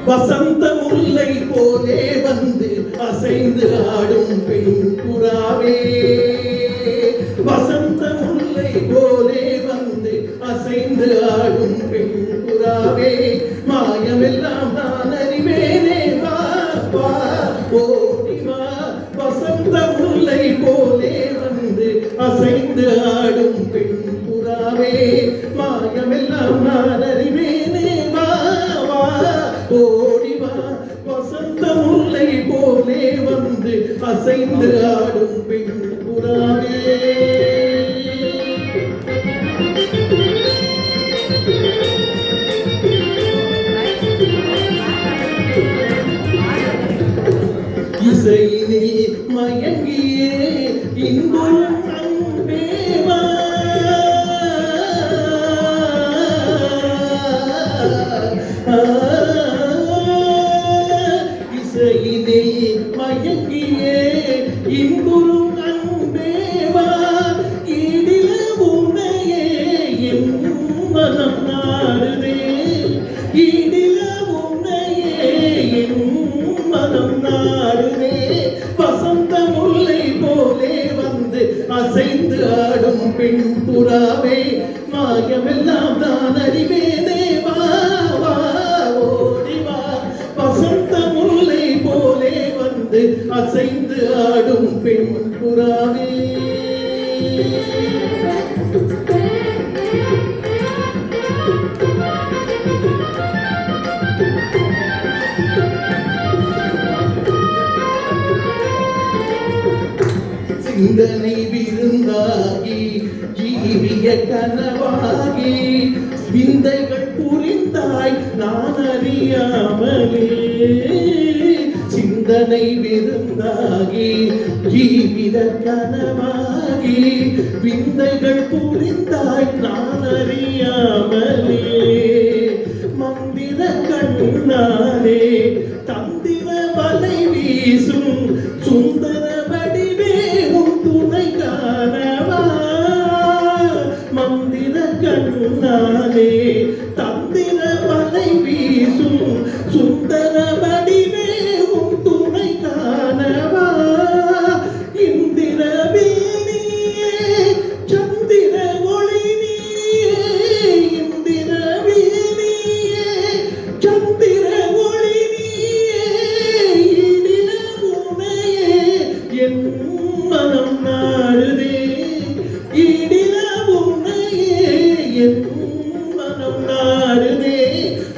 வசந்த முல்லை போலே வந்து அசைந்து ஆடும் பெண் புறாவே, வசந்த முல்லை போலே வந்து அசைந்து ஆடும் பெண் புறாவே, மாயமெல்லாம் நான் அறிவேனே வா வா ஓடி வா. வசந்த முல்லை போலே வந்து அசைந்து ஆடும் பெண் புறாவே, மாயமெல்லாம் நான் அறிவேனே வா வா ஓடி வா. வசந்த முல்லை போலே வந்து அசைந்து ஆடும் பெண் புறாவே. இசையிலே மயங்கியே இன்பம் அன்பேவா, இசையிலே மயங்கியே இன்புறும் அன்பேவா, இடில உன்னையே என் மனம் நாடுதே, இடில உன்னையே என் மனம் நாடுதே. வசந்த முல்லை போலே வந்து அசைந்து ஆடும் பெண் புறாவே, மாயமெல்லாம் நான் அறிவேனே வா வா ஓடி வா. வசந்த முல்லை போலே வந்து அசைந்து ஆடும் பெண் புறாவே. சிந்தனை விருந்தாகி ஜீவிய கனவாகி விந்தைகள் புரிந்தாய் நான் அறியாமலே, சிந்தனை விருந்தாகி ஜீவித கனவாகி விந்தைகள் புரிந்தாய் நான் அறியாமலே, மந்திர கண்ணாலே தந்திர வலை வீசும் சுந்தர வடிவே உன் துணை காணவா. மந்திர கண்ணாலே தந்திர வலை வீசும் சுந்தர வடிவே உன் துணை காணவா. இந்திர வீணியே சந்திர ஒளி நீயே, இந்திர வீணியே சந்திர ஒளி நீயே, இடில உன்னையே என் மனம் நாடுதே, இடில உன்னையே என் மனம் நாடுதே.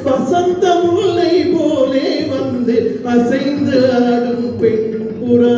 வசந்த முல்லை போலே வந்து அசைந்து ஆடும் பெண் புறா